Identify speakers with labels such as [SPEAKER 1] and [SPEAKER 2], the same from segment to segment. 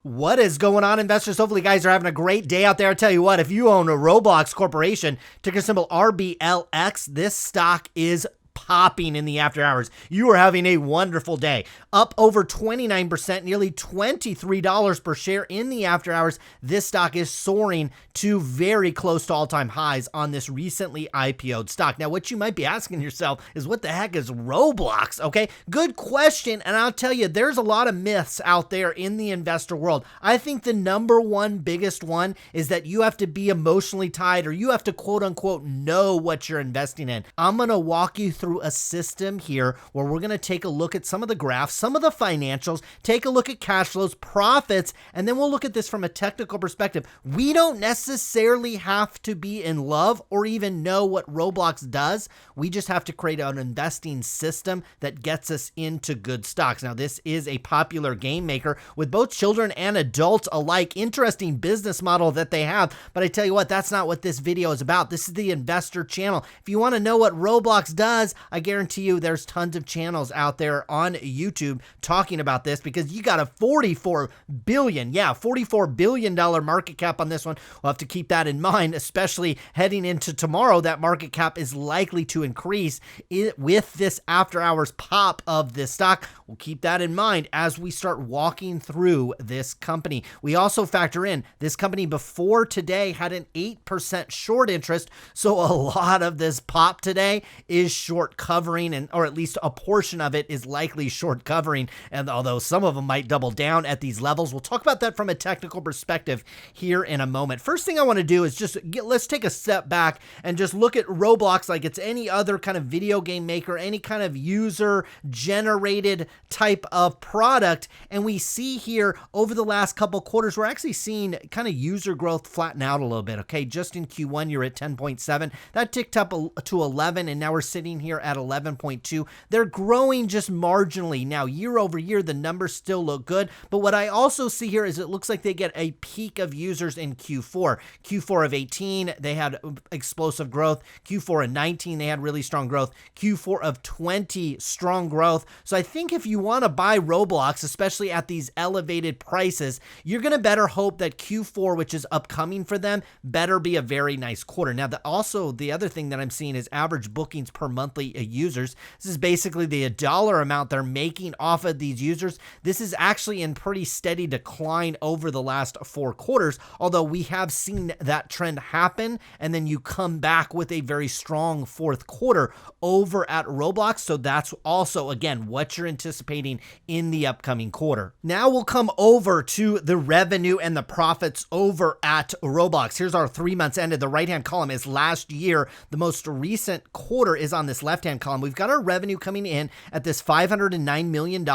[SPEAKER 1] What is going on, investors? Hopefully, you guys are having a great day out there. I tell you what, if you own a Roblox Corporation, ticker symbol RBLX, this stock is popping in the after hours. You are having a wonderful day. Up over 29%, nearly $23 per share in the after hours. This stock is soaring to very close to all-time highs on this recently IPO'd stock. Now, what you might be asking yourself is, what the heck is Roblox? Okay, good question. And I'll tell you, there's a lot of myths out there in the investor world. I think the number one biggest one is that you have to be emotionally tied, or you have to quote unquote know what you're investing in. I'm going to walk you through a system here where we're going to take a look at some of the graphs, some of the financials, take a look at cash flows, profits, and then we'll look at this from a technical perspective. We don't necessarily have to be in love or even know what Roblox does. We just have to create an investing system that gets us into good stocks. Now, this is a popular game maker with both children and adults alike. Interesting business model that they have, but I tell you what, that's not what this video is about. This is the investor channel. If you want to know what Roblox does, I guarantee you there's tons of channels out there on YouTube talking about this, because you got a $44 billion market cap on this one. We'll have to keep that in mind, especially heading into tomorrow. That market cap is likely to increase with this after hours pop of this stock. We'll keep that in mind as we start walking through this company. We also factor in this company before today had an 8% short interest. So a lot of this pop today is short covering, and or at least a portion of it is likely short covering. And although some of them might double down at these levels, we'll talk about that from a technical perspective here in a moment. First thing I want to do is let's take a step back and just look at Roblox like it's any other kind of video game maker, any kind of user generated type of product. And we see here over the last couple quarters, we're actually seeing kind of user growth flatten out a little bit. Okay, just in Q1, you're at 10.7. That ticked up to 11, and now we're sitting here at 11.2. They're growing just marginally. Now, year over year, the numbers still look good. But what I also see here is it looks like they get a peak of users in Q4. Q4 of 18, they had explosive growth. Q4 of 19, they had really strong growth. Q4 of 20, strong growth. So I think if you want to buy Roblox, especially at these elevated prices, you're going to better hope that Q4, which is upcoming for them, better be a very nice quarter. Now, the other thing that I'm seeing is average bookings per monthly users. This is basically the dollar amount they're making off of these users. This is actually in pretty steady decline over the last 4 quarters, although we have seen that trend happen, and then you come back with a very strong fourth quarter over at Roblox. So that's also, again, what you're anticipating in the upcoming quarter. Now we'll come over to the revenue and the profits over at Roblox. Here's our 3 months ended. The right-hand column is last year. The most recent quarter is on this left-hand column. We've got our revenue coming in at this $509 million.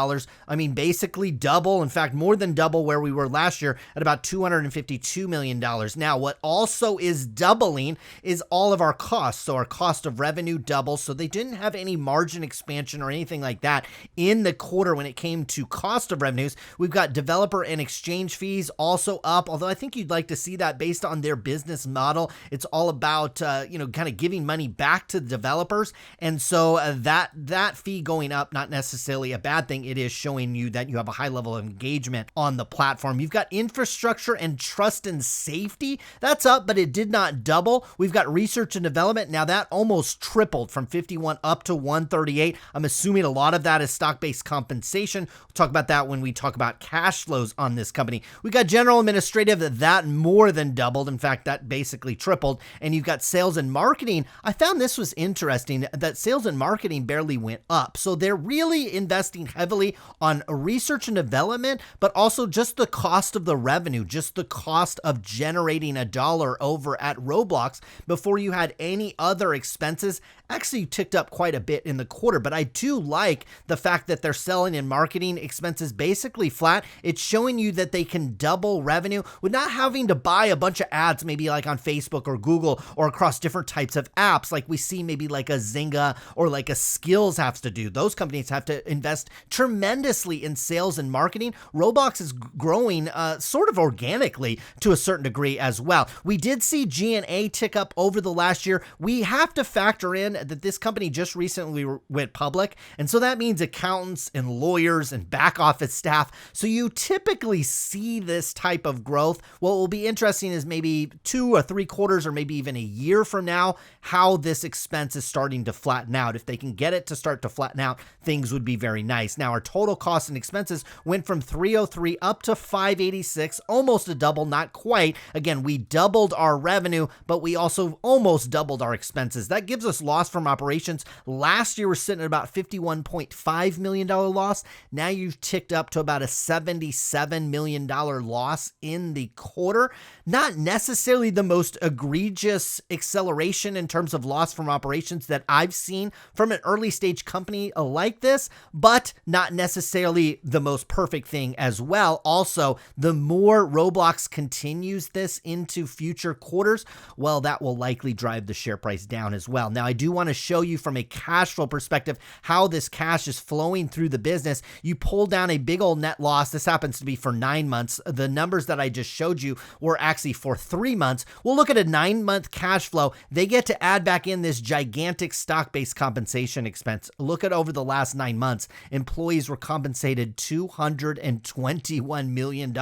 [SPEAKER 1] I mean, basically double, in fact, more than double where we were last year at about $252 million. Now, what also is doubling is all of our costs. So our cost of revenue doubles. So they didn't have any margin expansion or anything like that in the quarter when it came to cost of revenues. We've got developer and exchange fees also up, although I think you'd like to see that based on their business model. It's all about, kind of giving money back to the developers. And so that fee going up, not necessarily a bad thing. It is showing you that you have a high level of engagement on the platform. You've got infrastructure and trust and safety. That's up, but it did not double. We've got research and development. Now that almost tripled from 51 up to 138. I'm assuming a lot of that is stock-based compensation. We'll talk about that when we talk about cash flows on this company. We got general administrative, that more than doubled. In fact, that basically tripled. And you've got sales and marketing. I found this was interesting that sales and marketing barely went up. So they're really investing heavily on research and development, but also just the cost of the revenue, just the cost of generating a dollar over at Roblox before you had any other expenses actually ticked up quite a bit in the quarter. But I do like the fact that they're selling and marketing expenses basically flat. It's showing you that they can double revenue with not having to buy a bunch of ads, maybe like on Facebook or Google or across different types of apps like we see maybe like a Zynga or like a Skills has to do. Those companies have to invest tremendously in sales and marketing. Roblox is growing sort of organically to a certain degree as well. We did see G&A tick up over the last year. We have to factor in that this company just recently went public. And so that means accountants and lawyers and back office staff. So you typically see this type of growth. What will be interesting is maybe 2 or 3 quarters or maybe even a year from now, how this expense is starting to flatten out. If they can get it to start to flatten out, things would be very nice. Now, our total costs and expenses went from 303 up to 586, almost a double, not quite. Again, we doubled our revenue, but we also almost doubled our expenses. That gives us loss from operations. Last year, we're sitting at about $51.5 million loss. Now you've ticked up to about a $77 million loss in the quarter. Not necessarily the most egregious acceleration in terms of loss from operations that I've seen from an early stage company like this, but not necessarily the most perfect thing as well. Also, the more Roblox continues this into future quarters, well, that will likely drive the share price down as well. Now, I do want to show you from a cash flow perspective how this cash is flowing through the business. You pull down a big old net loss. This happens to be for 9 months. The numbers that I just showed you were actually for 3 months. We'll look at a 9-month cash flow. They get to add back in this gigantic stock-based compensation expense. Look at over the last 9 months, employees were compensated $221 million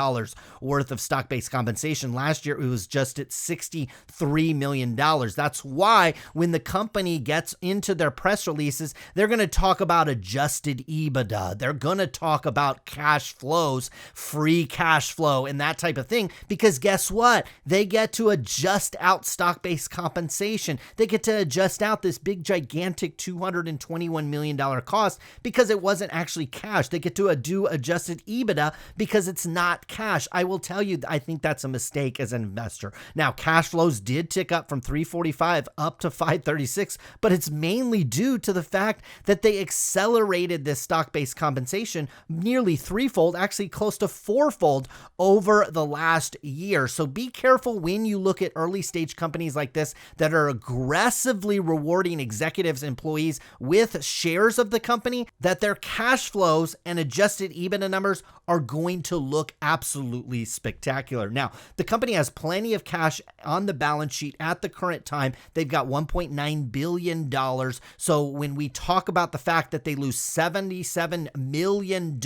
[SPEAKER 1] worth of stock-based compensation. Last year, it was just at $63 million. That's why when the company gets into their press releases, they're going to talk about adjusted EBITDA. They're going to talk about cash flows, free cash flow, and that type of thing, because guess what? They get to adjust out stock-based compensation. They get to adjust out this big, gigantic $221 million cost because it wasn't actually cash. They get to do adjusted EBITDA because it's not cash. I will tell you, I think that's a mistake as an investor. Now, cash flows did tick up from 345 up to 536, but it's mainly due to the fact that they accelerated this stock-based compensation nearly threefold, actually close to fourfold over the last year. So be careful when you look at early stage companies like this that are aggressively rewarding executives, employees with shares of the company, that their cash flows and adjusted EBITDA numbers are going to look absolutely spectacular. Now, the company has plenty of cash on the balance sheet at the current time. They've got $1.9 billion. So when we talk about the fact that they lose $77 million,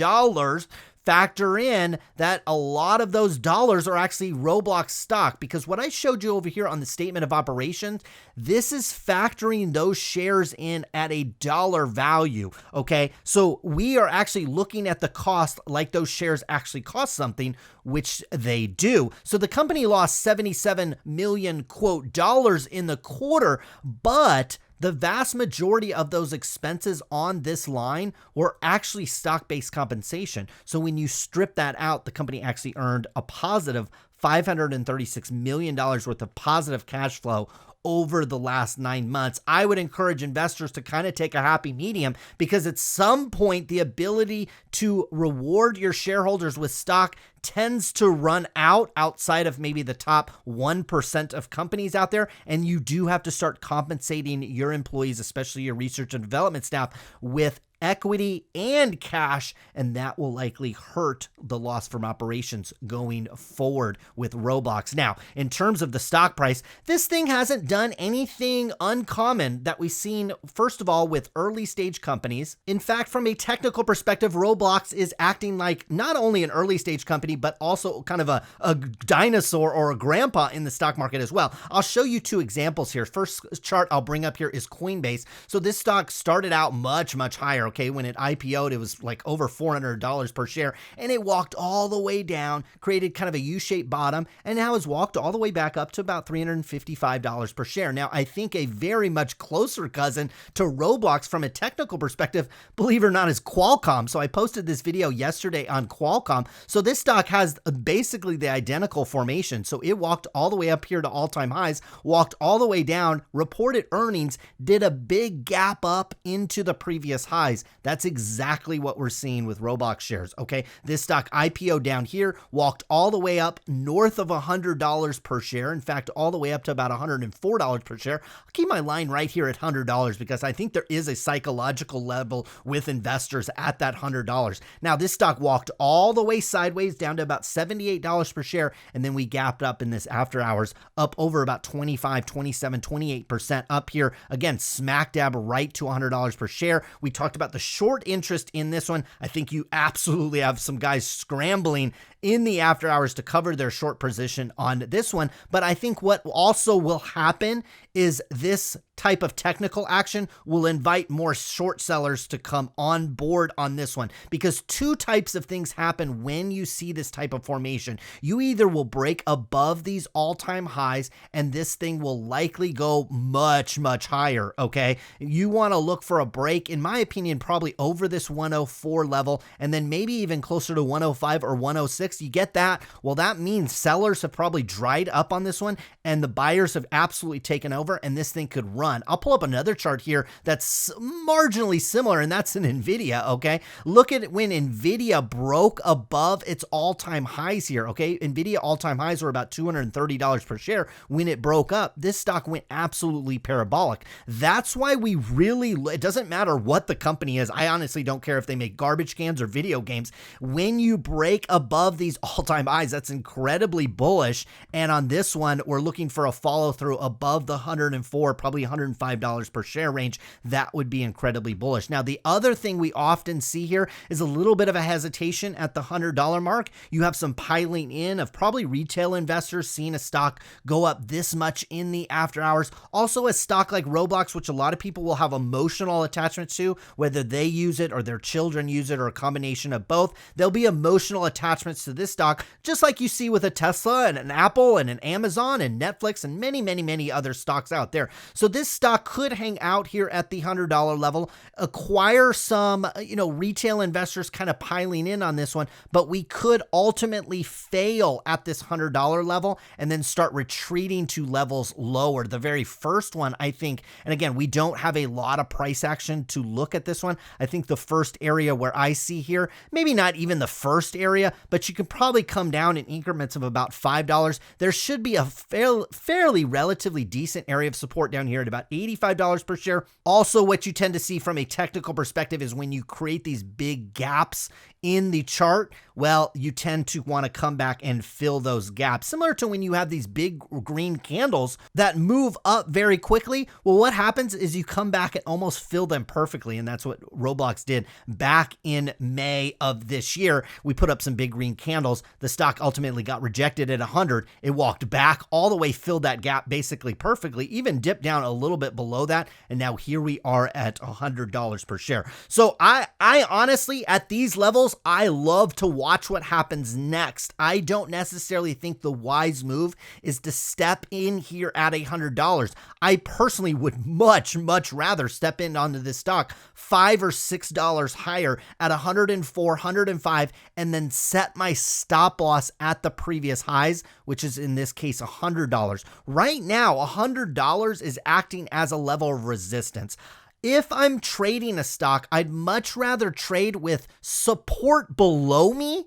[SPEAKER 1] factor in that a lot of those dollars are actually Roblox stock, because what I showed you over here on the statement of operations, this is factoring those shares in at a dollar value. Okay, so we are actually looking at the cost like those shares actually cost something, which they do. So the company lost 77 million quote dollars in the quarter, but the vast majority of those expenses on this line were actually stock-based compensation. So when you strip that out, the company actually earned a positive $536 million worth of positive cash flow over the last 9 months. I would encourage investors to kind of take a happy medium, because at some point, the ability to reward your shareholders with stock tends to run out outside of maybe the top 1% of companies out there. And you do have to start compensating your employees, especially your research and development staff, with equity and cash, and that will likely hurt the loss from operations going forward with Roblox. Now, in terms of the stock price, this thing hasn't done anything uncommon that we've seen, first of all, with early stage companies. In fact, from a technical perspective, Roblox is acting like not only an early stage company, but also kind of a dinosaur or a grandpa in the stock market as well. I'll show you 2 examples here. First chart I'll bring up here is Coinbase. So this stock started out much higher. Okay, when it IPO'd, it was like over $400 per share, and it walked all the way down, created kind of a U-shaped bottom, and now has walked all the way back up to about $355 per share. Now, I think a very much closer cousin to Roblox from a technical perspective, believe it or not, is Qualcomm. So I posted this video yesterday on Qualcomm. So this stock has basically the identical formation. So it walked all the way up here to all-time highs, walked all the way down, reported earnings, did a big gap up into the previous highs. highs. That's exactly what we're seeing with Roblox shares, okay? This stock IPO down here walked all the way up north of $100 per share. In fact, all the way up to about $104 per share. I'll keep my line right here at $100 because I think there is a psychological level with investors at that $100. Now, this stock walked all the way sideways down to about $78 per share, and then we gapped up in this after hours up over about 25, 27, 28% up here. Again, smack dab right to $100 per share. We talked about the short interest in this one. I think you absolutely have some guys scrambling in the after hours to cover their short position on this one. But I think what also will happen is this type of technical action will invite more short sellers to come on board on this one, because two types of things happen when you see this type of formation. You either will break above these all-time highs, and this thing will likely go much, much higher, okay? You want to look for a break, in my opinion, probably over this 104 level, and then maybe even closer to 105 or 106. You get that? Well, that means sellers have probably dried up on this one, and the buyers have absolutely taken over, and this thing could run. I'll pull up another chart here that's marginally similar, and that's in NVIDIA, okay? Look at when NVIDIA broke above its all-time highs here, okay? NVIDIA all-time highs were about $230 per share. When it broke up, this stock went absolutely parabolic. That's why we really, it doesn't matter what the company is. I honestly don't care if they make garbage cans or video games. When you break above these all-time highs, that's incredibly bullish. And on this one, we're looking for a follow-through above the 104, probably $105 per share range. That would be incredibly bullish. Now, the other thing we often see here is a little bit of a hesitation at the $100 mark. You have some piling in of probably retail investors seeing a stock go up this much in the after hours. Also, a stock like Roblox, which a lot of people will have emotional attachments to, whether they use it or their children use it or a combination of both. There'll be emotional attachments to this stock, just like you see with a Tesla and an Apple and an Amazon and Netflix and many, many, many other stocks out there. So this stock could hang out here at the $100 level, acquire some, retail investors kind of piling in on this one, but we could ultimately fail at this $100 level and then start retreating to levels lower. The very first one, I think, and again, we don't have a lot of price action to look at this one. I think the first area where I see here, maybe not even the first area, but you can probably come down in increments of about $5. There should be a fairly relatively decent area of support down here at about $85 per share. Also, what you tend to see from a technical perspective is when you create these big gaps in the chart, well, you tend to want to come back and fill those gaps. Similar to when you have these big green candles that move up very quickly. Well, what happens is you come back and almost fill them perfectly. And that's what Roblox did back in May of this year. We put up some big green candles. The stock ultimately got rejected at 100. It walked back all the way, filled that gap basically perfectly, even dipped down a little bit below that. And now here we are at $100 per share. So I honestly, at these levels, I love to watch what happens next. I don't necessarily think the wise move is to step in here at $100. I personally would much, much rather step in onto this stock $5 or $6 higher at 104, 105, and then set my stop loss at the previous highs, which is in this case $100. Right now, $100 is acting as a level of resistance. If I'm trading a stock, I'd much rather trade with support below me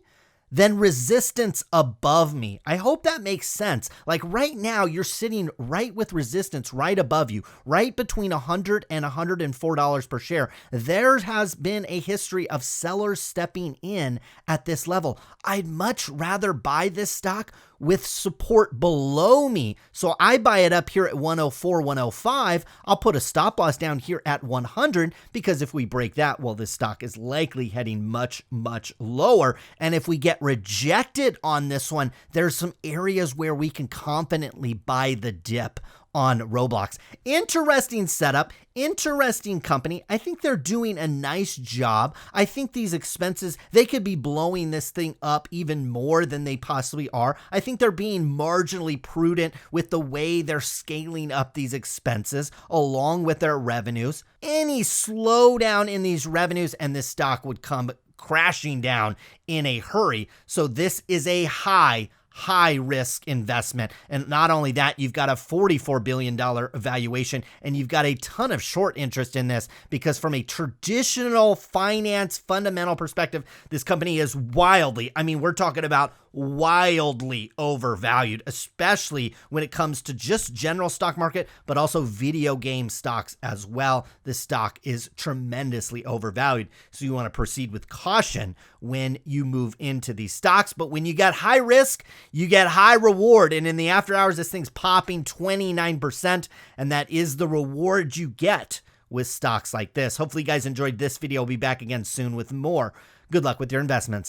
[SPEAKER 1] than resistance above me. I hope that makes sense. Like right now, you're sitting right with resistance right above you, right between $100 and $104 per share. There has been a history of sellers stepping in at this level. I'd much rather buy this stock with support below me. So I buy it up here at 104, 105. I'll put a stop loss down here at 100 because if we break that, well, this stock is likely heading much, much lower. And if we get rejected on this one, there's some areas where we can confidently buy the dip on Roblox. Interesting setup, interesting company. I think they're doing a nice job. I think these expenses, they could be blowing this thing up even more than they possibly are. I think they're being marginally prudent with the way they're scaling up these expenses along with their revenues. Any slowdown in these revenues and this stock would come crashing down in a hurry. So this is a high high risk investment. And not only that, you've got a $44 billion valuation, and you've got a ton of short interest in this, because from a traditional finance fundamental perspective, this company is wildly, I mean, we're talking about wildly overvalued, especially when it comes to just general stock market, but also video game stocks as well. This stock is tremendously overvalued. So you want to proceed with caution when you move into these stocks. But when you get high risk, you get high reward. And in the after hours, this thing's popping 29%. And that is the reward you get with stocks like this. Hopefully you guys enjoyed this video. I'll be back again soon with more. Good luck with your investments.